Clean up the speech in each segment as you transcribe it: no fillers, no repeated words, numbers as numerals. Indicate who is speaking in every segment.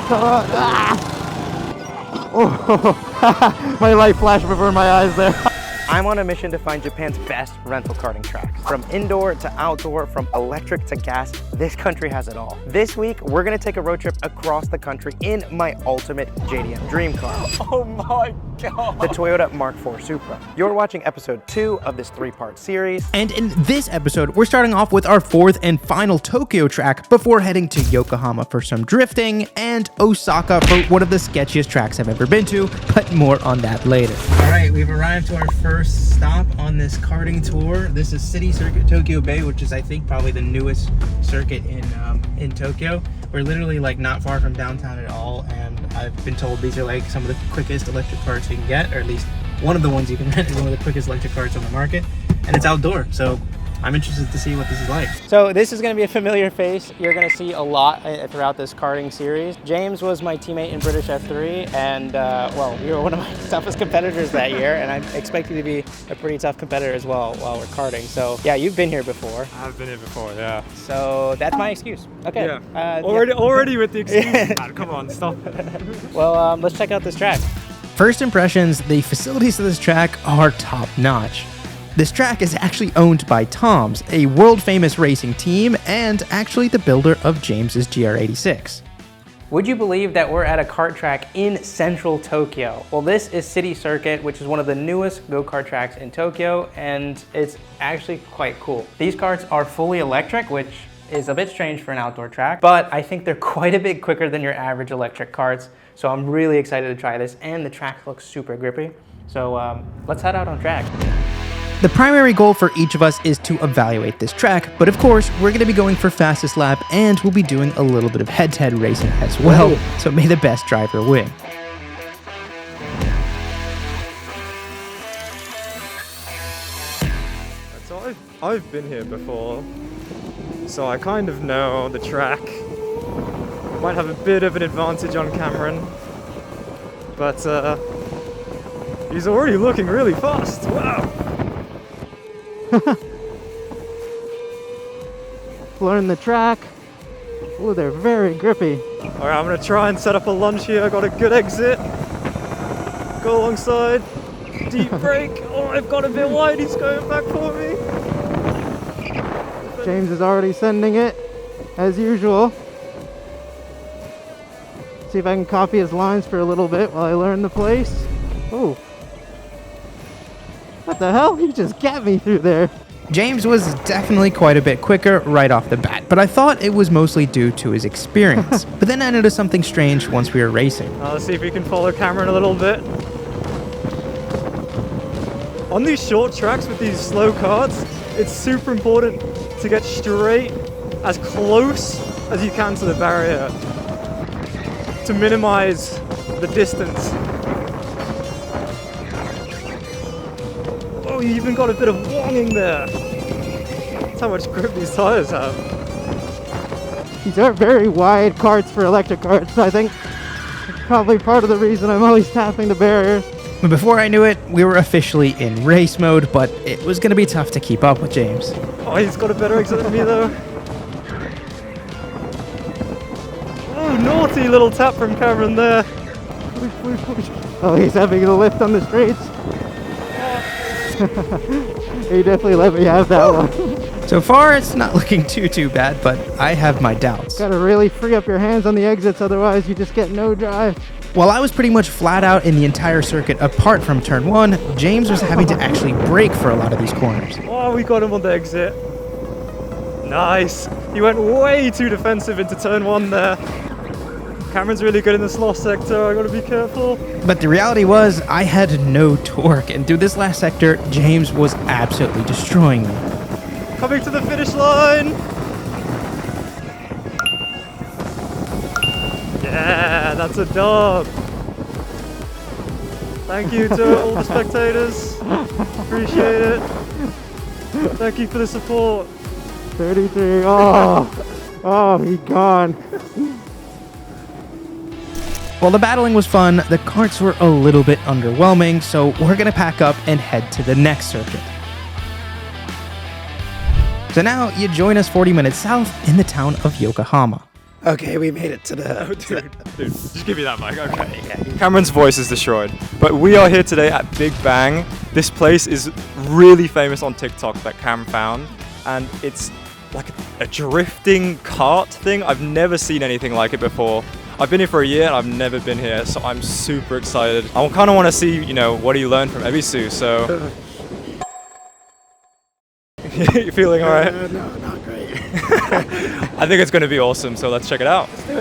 Speaker 1: Come on. Ah! Oh, my light flashed before my eyes there. I'm on a mission to find Japan's best rental karting tracks. From indoor to outdoor, from electric to gas, this country has it all. This week, we're gonna take a road trip across the country in my ultimate JDM dream car.
Speaker 2: Oh my God.
Speaker 1: The Toyota Mark IV Supra. You're watching episode 2 of this 3-part series.
Speaker 3: And in this episode, we're starting off with our 4th and final Tokyo track before heading to Yokohama for some drifting and Osaka for one of the sketchiest tracks I've ever been to, but more on that later. All right, we've arrived to our first stop on this karting tour. This is City Circuit Tokyo Bay, which is I think probably the newest circuit in Tokyo. We're literally like not far from downtown at all, and I've been told these are like some of the quickest electric karts you can get, or at least one of the ones you can rent is one of the quickest electric karts on the market, and it's outdoor, so I'm interested to see what this is like. So this is going to be a familiar face. You're going to see a lot throughout this karting series. James was my teammate in British F3, and well, you were one of my toughest competitors that year, and I expect you to be a pretty tough competitor as well while we're karting. So yeah, you've been here before.
Speaker 2: I've been here before, yeah.
Speaker 1: So that's my excuse. Okay.
Speaker 2: Yeah. Already with the excuse. Man, come on, stop.
Speaker 1: Well, let's check out this track.
Speaker 3: First impressions, the facilities of this track are top notch. This track is actually owned by Tom's, a world-famous racing team, and actually the builder of James's GR86.
Speaker 1: Would you believe that we're at a kart track in central Tokyo? Well, this is City Circuit, which is one of the newest go-kart tracks in Tokyo, and it's actually quite cool. These karts are fully electric, which is a bit strange for an outdoor track, but I think they're quite a bit quicker than your average electric karts, so I'm really excited to try this, and the track looks super grippy. So let's head out on track.
Speaker 3: The primary goal for each of us is to evaluate this track, but of course, we're going to be going for fastest lap, and we'll be doing a little bit of head-to-head racing as well, so may the best driver win.
Speaker 2: So I've been here before, so I kind of know the track. Might have a bit of an advantage on Cameron, but he's already looking really fast. Wow.
Speaker 1: Learn the track. Oh, they're very grippy.
Speaker 2: All right, I'm gonna try and set up a lunge here. I got a good exit. Go alongside. Deep brake. Oh, I've got a bit wide. He's going back for me.
Speaker 1: James is already sending it, as usual. See if I can copy his lines for a little bit while I learn the place. Oh. What the hell? He just got me through there.
Speaker 3: James was definitely quite a bit quicker right off the bat, but I thought it was mostly due to his experience. But then I noticed something strange once we were racing.
Speaker 2: Let's see if we can follow Cameron a little bit. On these short tracks with these slow karts, it's super important to get straight as close as you can to the barrier to minimize the distance. Oh, you even got a bit of wonging there. That's how much grip these tires have.
Speaker 1: These are very wide karts for electric karts, I think. Probably part of the reason I'm always tapping the barriers.
Speaker 3: But before I knew it, we were officially in race mode, but it was going to be tough to keep up with James.
Speaker 2: Oh, he's got a better exit than me though. Oh, naughty little tap from Cameron there.
Speaker 1: Oh, he's having the lift on the straights. He definitely let me have that one.
Speaker 3: So far, it's not looking too bad, but I have my doubts.
Speaker 1: Gotta really free up your hands on the exits, otherwise you just get no drive.
Speaker 3: While I was pretty much flat out in the entire circuit apart from turn 1, James was having to actually brake for a lot of these corners.
Speaker 2: Oh, we got him on the exit. Nice. He went way too defensive into turn 1 there. Cameron's really good in the sloth sector, I gotta be careful.
Speaker 3: But the reality was, I had no torque, and through this last sector, James was absolutely destroying me.
Speaker 2: Coming to the finish line. Yeah, that's a dub. Thank you to all the spectators. Appreciate it. Thank you for the support.
Speaker 1: 33. Oh, he's gone.
Speaker 3: While the battling was fun, the karts were a little bit underwhelming, so we're gonna pack up and head to the next circuit. So now you join us 40 minutes south in the town of Yokohama.
Speaker 4: Okay, we made it to the...
Speaker 2: Oh, dude, just give me that mic, okay. Cameron's voice is destroyed. But we are here today at Big Bang. This place is really famous on TikTok that Cam found. And it's like a drifting kart thing. I've never seen anything like it before. I've been here for a year and I've never been here, so I'm super excited. I kind of want to see, you know, what do you learn from Ebisu, so... You feeling all right?
Speaker 4: No, not great.
Speaker 2: I think it's going to be awesome, so let's check it out.
Speaker 4: Let's do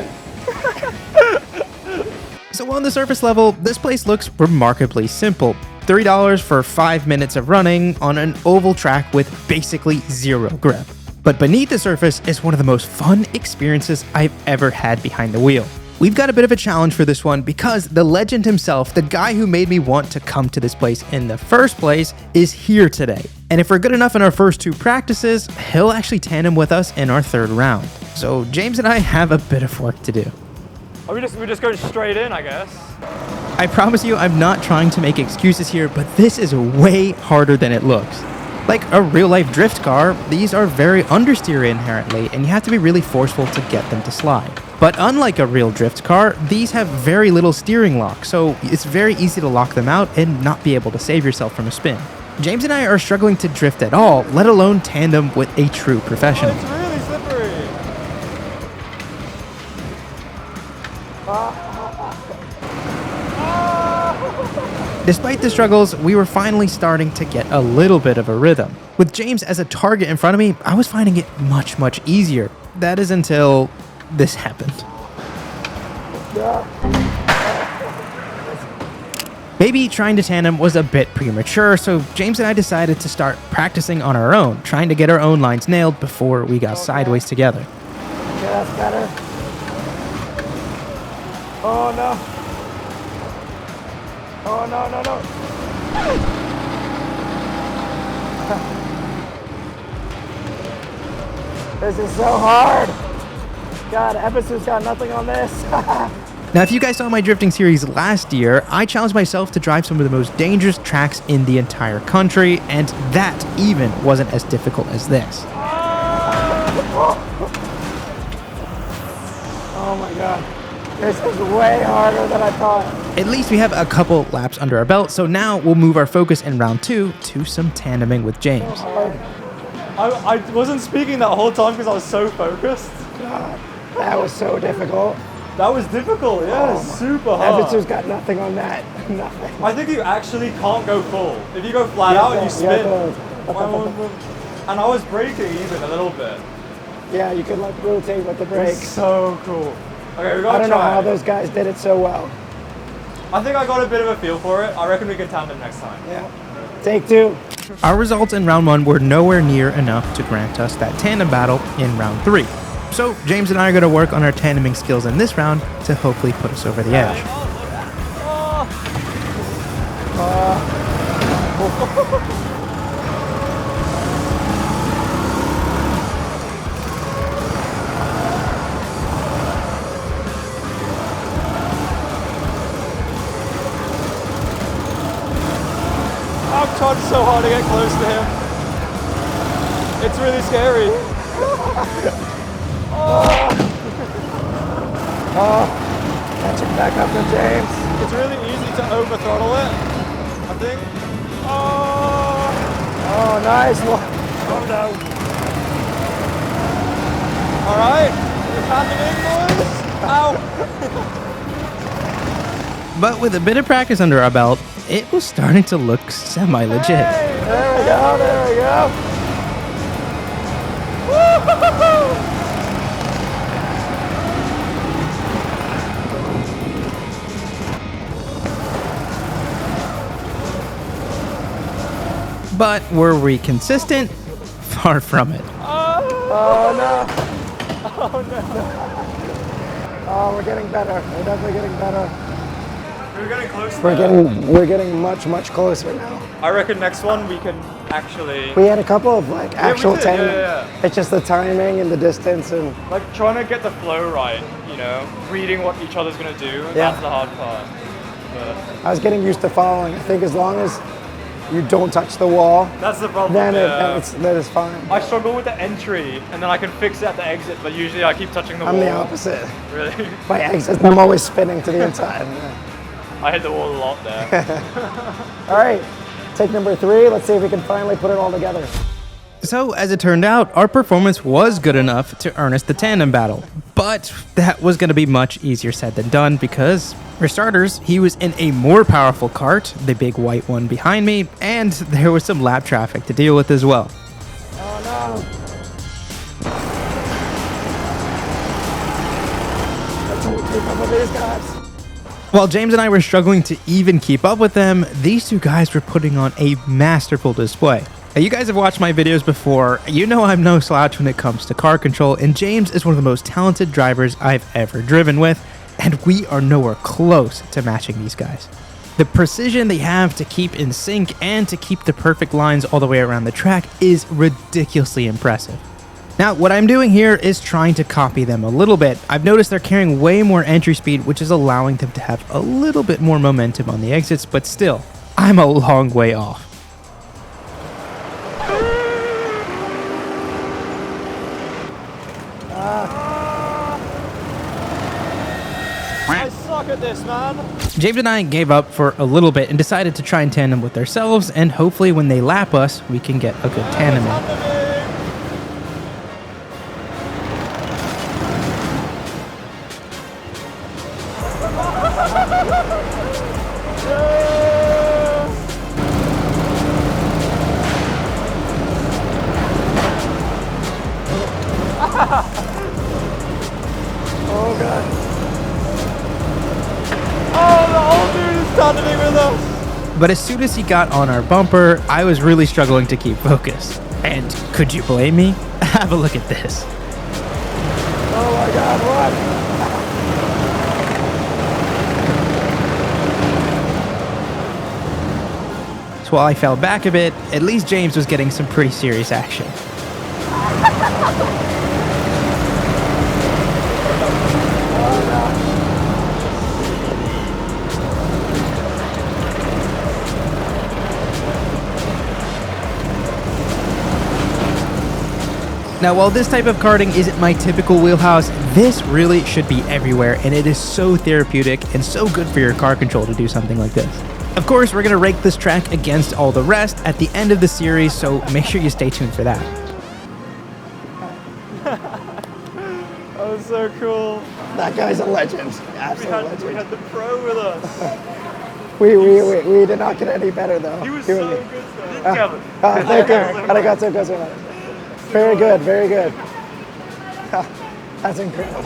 Speaker 4: it.
Speaker 3: So on the surface level, this place looks remarkably simple. $3 for 5 minutes of running on an oval track with basically zero grip. But beneath the surface is one of the most fun experiences I've ever had behind the wheel. We've got a bit of a challenge for this one because the legend himself, the guy who made me want to come to this place in the first place, is here today. And if we're good enough in our first 2 practices, he'll actually tandem with us in our 3rd round. So James and I have a bit of work to do.
Speaker 2: We're just going straight in, I guess.
Speaker 3: I promise you, I'm not trying to make excuses here, but this is way harder than it looks. Like a real-life drift car, these are very understeer inherently, and you have to be really forceful to get them to slide. But unlike a real drift car, these have very little steering lock, so it's very easy to lock them out and not be able to save yourself from a spin. James and I are struggling to drift at all, let alone tandem with a true professional.
Speaker 2: Oh, it's really slippery.
Speaker 3: Despite the struggles, we were finally starting to get a little bit of a rhythm. With James as a target in front of me, I was finding it much easier. That is until this happened. Maybe trying to tandem was a bit premature, so James and I decided to start practicing on our own, trying to get our own lines nailed before we got sideways together.
Speaker 4: Yeah, that's better. Oh, no. Oh, no. This is so hard. God, Ebisu's got nothing on this.
Speaker 3: Now, if you guys saw my drifting series last year, I challenged myself to drive some of the most dangerous tracks in the entire country, and that even wasn't as difficult as this.
Speaker 4: Oh my God. This is way harder than I thought.
Speaker 3: At least we have a couple laps under our belt, so now we'll move our focus in round 2 to some tandeming with James.
Speaker 2: I wasn't speaking that whole time because I was so focused.
Speaker 4: God, that was so difficult.
Speaker 2: That was difficult, yeah, super hard.
Speaker 4: Ebisu's got nothing on that. Nothing.
Speaker 2: I think you actually can't go full. If you go flat out, you spin. And I was braking even a little bit.
Speaker 4: Yeah, you could like rotate with the brakes.
Speaker 2: It's so cool. Okay, we gotta
Speaker 4: I don't know
Speaker 2: try
Speaker 4: how
Speaker 2: it.
Speaker 4: those guys did it so well.
Speaker 2: I think I got a bit of a feel for it. I reckon we can tandem next time.
Speaker 4: Yeah. Take 2.
Speaker 3: Our results in round 1 were nowhere near enough to grant us that tandem battle in round 3. So James and I are going to work on our tandeming skills in this round to hopefully put us over the edge.
Speaker 2: I'm trying so hard to get close to him. It's really scary.
Speaker 4: Catch it back up to James.
Speaker 2: It's really easy to over throttle it, I think.
Speaker 4: Oh, nice one. Oh no.
Speaker 2: All right, we're tandeming, boys. Ow.
Speaker 3: But with a bit of practice under our belt, it was starting to look semi-legit.
Speaker 4: Hey, there we go. Woo-hoo-hoo!
Speaker 3: But were we consistent? Far from it.
Speaker 4: Oh no. Oh, we're getting better. We're definitely getting better.
Speaker 2: We're getting close.
Speaker 4: We're getting much closer now.
Speaker 2: I reckon next one we can actually
Speaker 4: We had a couple of like actual
Speaker 2: we did,
Speaker 4: tandem.
Speaker 2: yeah.
Speaker 4: It's just the timing and the distance and
Speaker 2: like trying to get the flow right, you know, reading what each other's gonna do.
Speaker 4: Yeah.
Speaker 2: That's the hard part. But
Speaker 4: I was getting used to following. I think as long as you don't touch the wall,
Speaker 2: That's the problem.
Speaker 4: then
Speaker 2: yeah.
Speaker 4: that is fine.
Speaker 2: I struggle with the entry, and then I can fix it at the exit, but usually I keep touching the wall.
Speaker 4: I'm the opposite.
Speaker 2: Really?
Speaker 4: By exit, I'm always spinning to the inside.
Speaker 2: I hit the wall a lot there.
Speaker 4: All right, take number 3. Let's see if we can finally put it all together.
Speaker 3: So, as it turned out, our performance was good enough to earn us the tandem battle. But that was going to be much easier said than done because, for starters, he was in a more powerful kart, the big white one behind me, and there was some lap traffic to deal with as well.
Speaker 4: Oh no. Let's keep up with these guys.
Speaker 3: While James and I were struggling to even keep up with them, these two guys were putting on a masterful display. Now, you guys have watched my videos before. You know I'm no slouch when it comes to car control, and James is one of the most talented drivers I've ever driven with, and we are nowhere close to matching these guys. The precision they have to keep in sync and to keep the perfect lines all the way around the track is ridiculously impressive. Now, what I'm doing here is trying to copy them a little bit. I've noticed they're carrying way more entry speed, which is allowing them to have a little bit more momentum on the exits, but still, I'm a long way off.
Speaker 2: I suck at this, man.
Speaker 3: James and I gave up for a little bit and decided to try and tandem with ourselves, and hopefully when they lap us, we can get a good tandem in.
Speaker 4: Oh god.
Speaker 2: Oh, the old dude is tandeming with us.
Speaker 3: But as soon as he got on our bumper, I was really struggling to keep focus. And could you blame me? Have a look at this.
Speaker 4: Oh my god, what?
Speaker 3: So while I fell back a bit, at least James was getting some pretty serious action. Now, while this type of karting isn't my typical wheelhouse, this really should be everywhere, and it is so therapeutic and so good for your car control to do something like this. Of course, we're going to rank this track against all the rest at the end of the series, so make sure you stay tuned for that.
Speaker 2: That was so cool.
Speaker 4: That guy's a legend. Absolute legend.
Speaker 2: We had the pro with us.
Speaker 4: We did not get any better though.
Speaker 2: He was so good, though. Kevin.
Speaker 4: Thank you. Arigatou gozaimasu. Very good, very good. That's incredible.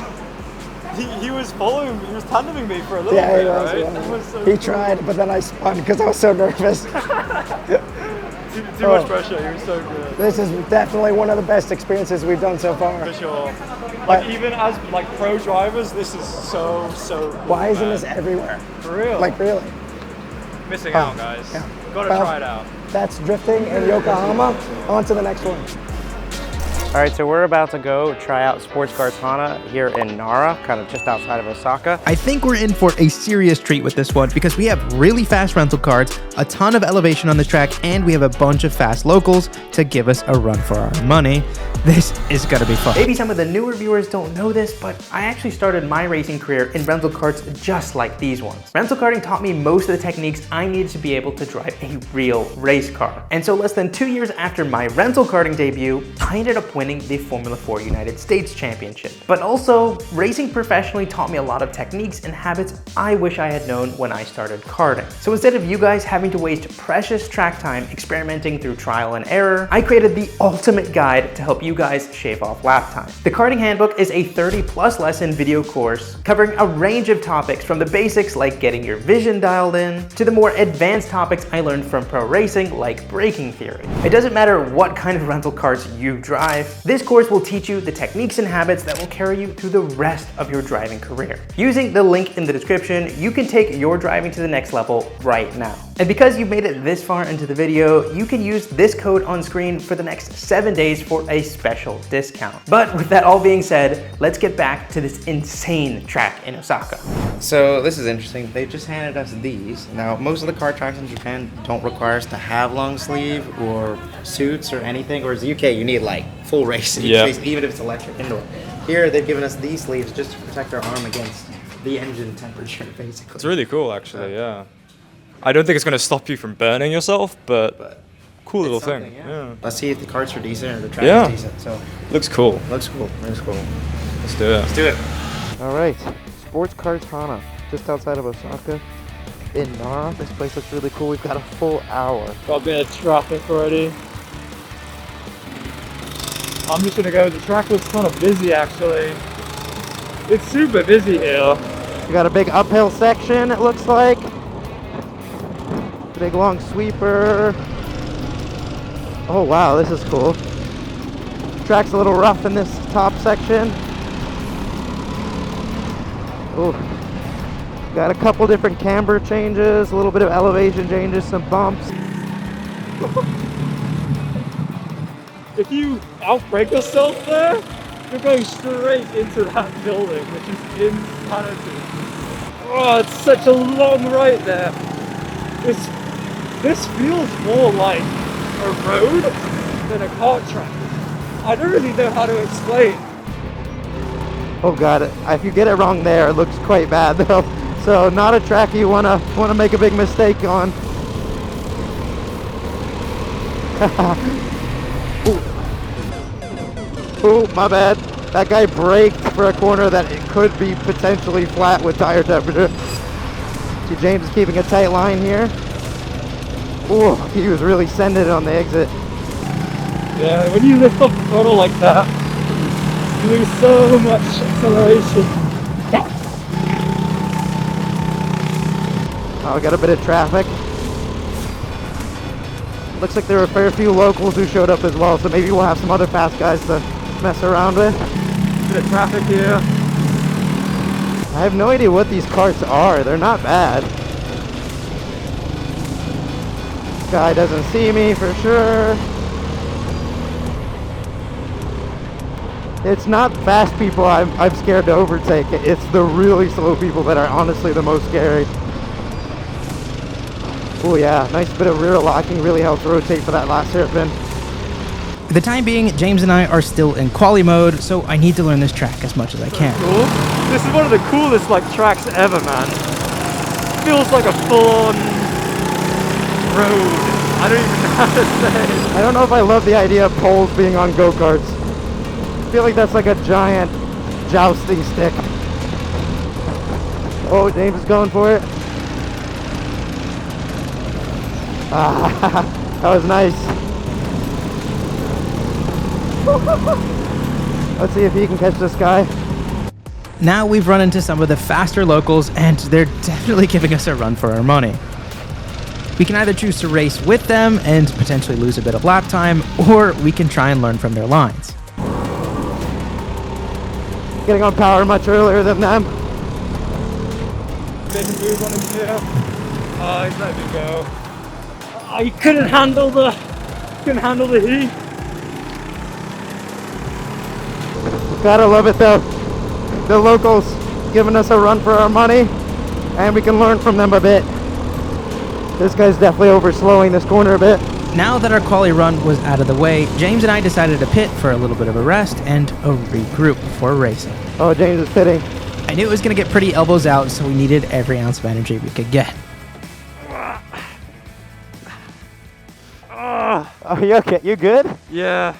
Speaker 2: He was following me, he was tandeming me for a little
Speaker 4: Yeah,
Speaker 2: bit,
Speaker 4: he was.
Speaker 2: right?
Speaker 4: Yeah.
Speaker 2: He was so
Speaker 4: He
Speaker 2: cool.
Speaker 4: tried, but then I spun because I was so nervous.
Speaker 2: Too much pressure, he was so good.
Speaker 4: This is definitely one of the best experiences we've done so far.
Speaker 2: For sure. Like even as like pro drivers, this is so cool.
Speaker 4: Why isn't
Speaker 2: man.
Speaker 4: this everywhere?
Speaker 2: For real?
Speaker 4: Like really?
Speaker 2: Missing out, guys.
Speaker 4: Yeah.
Speaker 2: Gotta
Speaker 4: Well,
Speaker 2: try it out.
Speaker 4: That's drifting in Yokohama. On to the next one.
Speaker 1: All right, so we're about to go try out Sports Cars Hana here in Nara, kind of just outside of Osaka.
Speaker 3: I think we're in for a serious treat with this one because we have really fast rental cars, a ton of elevation on the track, and we have a bunch of fast locals to give us a run for our money. This is gonna be fun.
Speaker 1: Maybe some of the newer viewers don't know this, but I actually started my racing career in rental karts just like these ones. Rental karting taught me most of the techniques I needed to be able to drive a real race car. And so less than 2 years after my rental karting debut, I ended up winning the Formula 4 United States Championship. But also, racing professionally taught me a lot of techniques and habits I wish I had known when I started karting. So instead of you guys having to waste precious track time experimenting through trial and error, I created the ultimate guide to help you guys shave off lap time. The Karting Handbook is a 30+ lesson video course covering a range of topics from the basics like getting your vision dialed in to the more advanced topics I learned from pro racing like braking theory. It doesn't matter what kind of rental cars you drive, with. This course will teach you the techniques and habits that will carry you through the rest of your driving career. Using the link in the description, you can take your driving to the next level right now. And because you've made it this far into the video, you can use this code on screen for the next 7 days for a special discount. But with that all being said, let's get back to this insane track in Osaka.
Speaker 3: So this is interesting. They just handed us these. Now, most of the kart tracks in Japan don't require us to have long sleeve or suits or anything. Whereas the UK, you need like full race suits, even if it's electric indoor. Here, they've given us these sleeves just to protect our arm against the engine temperature, basically.
Speaker 2: It's really cool, actually, yeah. I don't think it's going to stop you from burning yourself, but cool little thing. Yeah.
Speaker 3: Let's see if the karts are decent or the track is decent. So
Speaker 2: looks cool.
Speaker 3: Looks cool. Looks cool.
Speaker 2: Let's do it.
Speaker 3: Let's do it.
Speaker 4: All right, Sports Karts Hana, just outside of Osaka in Nara. This place looks really cool. We've got a full hour.
Speaker 5: Got a bit of traffic already. I'm just gonna go. The track looks kind of busy actually. It's super busy here.
Speaker 4: We got a big uphill section, it looks like. Big long sweeper. Oh wow, this is cool. Track's a little rough in this top section. Ooh. Got a couple different camber changes, a little bit of elevation changes, some bumps.
Speaker 5: If you outbrake yourself there, you're going straight into that building, which is insanity. Oh, it's such a long right there. This feels more like a road than a kart track. I don't really know how to explain.
Speaker 4: Oh god, if you get it wrong there, it looks quite bad though. So not a track you wanna make a big mistake on. Ooh, my bad. That guy braked for a corner that it could be potentially flat with tire temperature. See, James is keeping a tight line here. Ooh, he was really sending it on the exit.
Speaker 5: Yeah, when you lift off the throttle like that, you lose so much acceleration.
Speaker 4: Oh, we got a bit of traffic. Looks like there were a fair few locals who showed up as well, so maybe we'll have some other fast guys to mess around with.
Speaker 5: Bit of traffic here.
Speaker 4: I have no idea what these karts are. They're not bad. This guy doesn't see me for sure. It's not fast people I'm scared to overtake. It's the really slow people that are honestly the most scary. Oh yeah, nice bit of rear locking, really helps rotate for that last hairpin.
Speaker 3: For the time being, James and I are still in quali mode, so I need to learn this track as much as I can.
Speaker 5: Cool. This is one of the coolest like tracks ever, man. Feels like a full-on road. I don't even know how to say.
Speaker 4: I don't know if I love the idea of poles being on go-karts. I feel like that's like a giant jousting stick. Oh, James is going for it. Ah, that was nice. Let's see if he can catch this guy.
Speaker 3: Now we've run into some of the faster locals, and they're definitely giving us a run for our money. We can either choose to race with them and potentially lose a bit of lap time, or we can try and learn from their lines.
Speaker 4: Getting on power much earlier than them.
Speaker 5: Making move on him here. Oh, he's letting me go. Oh, he couldn't handle the heat.
Speaker 4: Gotta love it though. The locals giving us a run for our money, and we can learn from them a bit. This guy's definitely overslowing this corner a bit.
Speaker 3: Now that our quali run was out of the way, James and I decided to pit for a little bit of a rest and a regroup before racing.
Speaker 4: Oh, James is pitting.
Speaker 3: I knew it was going to get pretty elbows out, so we needed every ounce of energy we could get.
Speaker 4: Oh, you okay? You good?
Speaker 2: Yeah.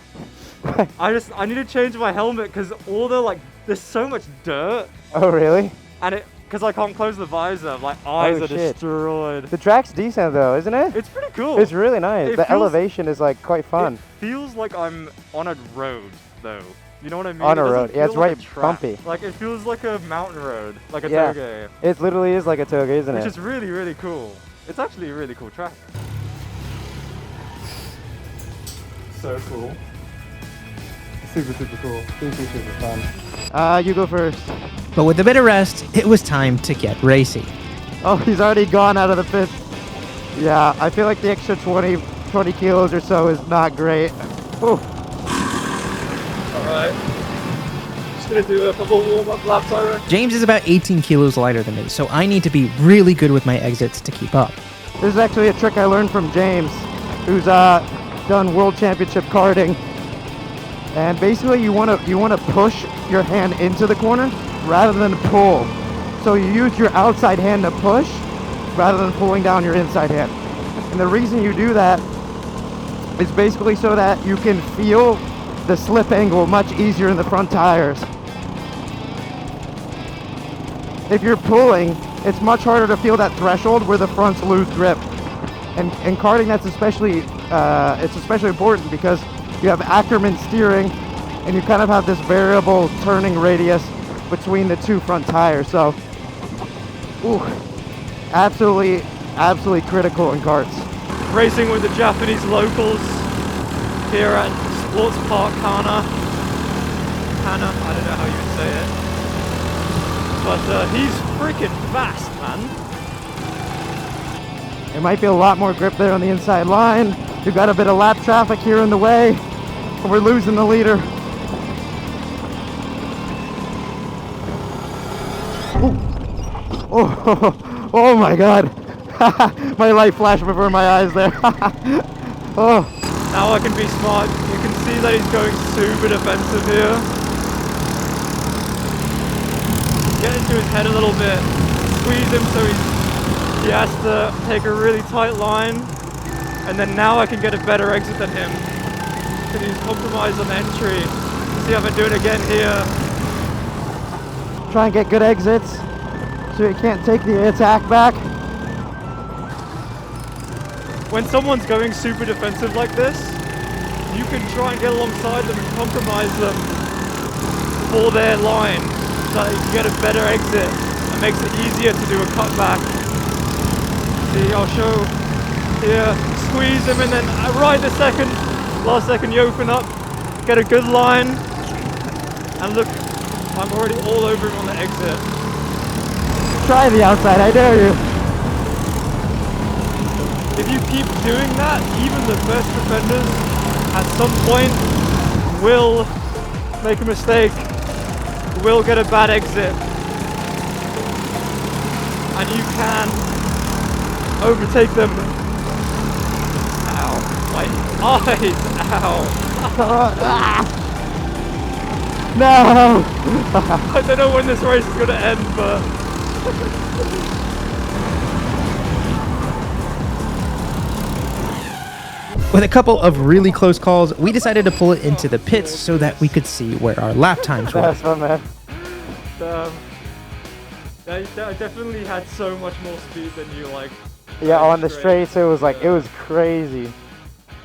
Speaker 2: I need to change my helmet because all the there's so much dirt,
Speaker 4: Oh, really?
Speaker 2: and because I can't close the visor, my eyes
Speaker 4: Oh,
Speaker 2: are
Speaker 4: shit.
Speaker 2: destroyed.
Speaker 4: The track's decent though, isn't it?
Speaker 2: It's pretty cool.
Speaker 4: It's really nice.
Speaker 2: It
Speaker 4: The
Speaker 2: feels-
Speaker 4: elevation is like quite fun.
Speaker 2: It feels like I'm on a road though. You know what I mean?
Speaker 4: On a
Speaker 2: It doesn't
Speaker 4: road. Yeah, it's
Speaker 2: feel like
Speaker 4: right
Speaker 2: a track.
Speaker 4: bumpy.
Speaker 2: Like it feels like a mountain road, like a
Speaker 4: Yeah.
Speaker 2: toge,
Speaker 4: It literally is like a toga, isn't
Speaker 2: which
Speaker 4: it?
Speaker 2: is really, really cool. It's actually a really cool track. So cool.
Speaker 6: super cool. Super fun.
Speaker 4: You go first.
Speaker 3: But with a bit of rest, it was time to get racy.
Speaker 4: Oh, he's already gone out of the pit. Yeah, I feel like the extra 20 kilos or so is not great. Oh,
Speaker 5: Alright. Just gonna do a couple warm-up laps, I reckon.
Speaker 3: James is about 18 kilos lighter than me, so I need to be really good with my exits to keep up.
Speaker 4: this is actually a trick I learned from James, who's done World Championship karting. And basically, you want to push your hand into the corner rather than pull. So you use your outside hand to push rather than pulling down your inside hand. And the reason you do that is basically so that you can feel the slip angle much easier in the front tires. If you're pulling, it's much harder to feel that threshold where the fronts lose grip. And in karting, that's especially important because you have Ackerman steering and you kind of have this variable turning radius between the two front tires. So, ooh, absolutely critical in karts.
Speaker 5: Racing with the Japanese locals here at Sports Park Hana. I don't know how you would say it. But he's freaking fast, man.
Speaker 4: There might be a lot more grip there on the inside line. We've got a bit of lap traffic here in the way. And we're losing the leader. Oh my God. My light flashed before my eyes there. Oh.
Speaker 5: Now I can be smart. You can see that he's going super defensive here. Get into his head a little bit. Squeeze him so he has to take a really tight line. And then now I can get a better exit than him. Because he's compromised on entry. See if I do it again here.
Speaker 4: Try and get good exits so he can't take the attack back.
Speaker 5: When someone's going super defensive like this, you can try and get alongside them and compromise them for their line so that you can get a better exit. It makes it easier to do a cutback. See, I'll show here, squeeze them and then right the last second you open up, get a good line, and look, I'm already all over him on the exit.
Speaker 4: Try the outside, I dare you.
Speaker 5: If you keep doing that, even the best defenders at some point will make a mistake, will get a bad exit, and you can overtake them. Ow, my eyes, ow.
Speaker 4: No!
Speaker 5: I don't know when this race is going to end, but...
Speaker 3: With a couple of really close calls, we decided to pull it into the pits so that we could see where our lap times were.
Speaker 4: That's fun, man.
Speaker 5: I definitely had so much more speed than you, like...
Speaker 4: Yeah, on the straights it was crazy.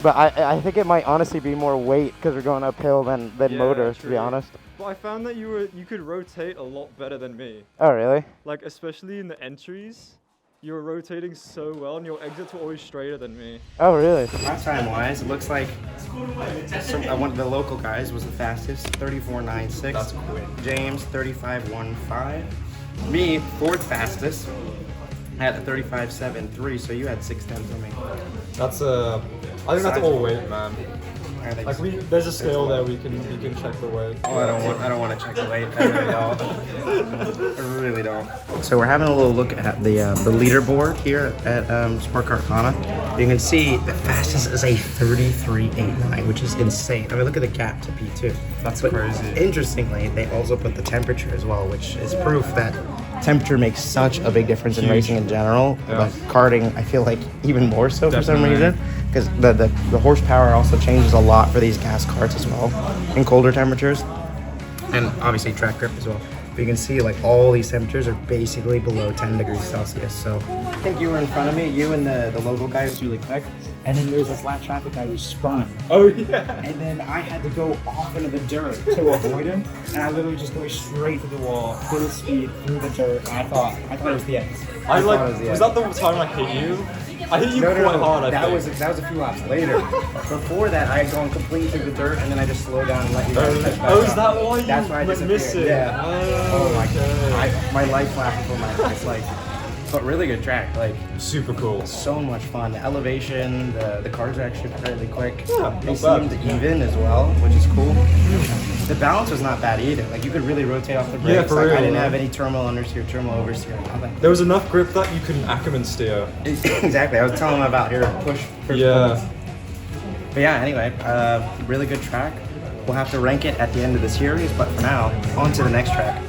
Speaker 4: But I think it might honestly be more weight because we're going uphill than motor, to be honest.
Speaker 5: But I found that you could rotate a lot better than me.
Speaker 4: Oh, really?
Speaker 5: Like, especially in the entries, you were rotating so well and your exits were always straighter than me.
Speaker 4: Oh, really?
Speaker 7: Last time wise, it looks like one of the local guys was the fastest, 34.96. That's quick. James, 35.15. Me, fourth fastest, had a 35.73, so you had 6/10 of me.
Speaker 6: That's I think that's all weight, man. Like there's a scale there we can check the weight.
Speaker 7: Oh, I don't want to check the weight. I really don't. I really don't. So we're having a little look at the leaderboard here at Sport Kart Hana. You can see the fastest is a 33.89, which is insane. I mean, look at the gap to P2.
Speaker 6: That's crazy.
Speaker 7: Interestingly, they also put the temperature as well, which is proof that temperature makes such a big difference in racing in general.
Speaker 6: Yeah.
Speaker 7: But karting, I feel like even more so for some
Speaker 6: Definitely.
Speaker 7: reason. Because the horsepower also changes a lot for these gas karts as well in colder temperatures, and obviously track grip as well. But you can see like all these temperatures are basically below 10 degrees Celsius. So I think you were in front of me, you and the local guy was really quick. And then there's this lap traffic guy who spun.
Speaker 6: Oh yeah.
Speaker 7: And then I had to go off into the dirt to avoid him. And I literally just go straight to the wall, full speed through the dirt. And I thought it was the end.
Speaker 6: Was that the time I hit you? I hit you quite hard. I
Speaker 7: that
Speaker 6: think.
Speaker 7: was a few laps later. Before that, I had gone completely through the dirt, and then I just slowed down and let you guys catch back
Speaker 6: Oh, is
Speaker 7: up.
Speaker 6: that why you
Speaker 7: That's why I
Speaker 6: went
Speaker 7: disappeared.
Speaker 6: missing?
Speaker 7: Yeah.
Speaker 6: Oh,
Speaker 7: my
Speaker 6: okay.
Speaker 7: my life flashed before my eyes. Like, but really good track. Like,
Speaker 6: Super cool.
Speaker 7: so much fun. The elevation, the cars are actually fairly quick.
Speaker 6: Yeah,
Speaker 7: They
Speaker 6: not bad.
Speaker 7: seemed even as well, which is cool. The balance was not bad either. Like, you could really rotate off the brakes.
Speaker 6: Yeah, for
Speaker 7: like,
Speaker 6: real,
Speaker 7: I didn't
Speaker 6: yeah.
Speaker 7: have any terminal understeer, terminal oversteer, nothing.
Speaker 6: There was enough grip that you couldn't Ackerman steer.
Speaker 7: Exactly. I was telling them about here, push.
Speaker 6: Yeah.
Speaker 7: But yeah, anyway, really good track. We'll have to rank it at the end of the series, but for now, on to the next track.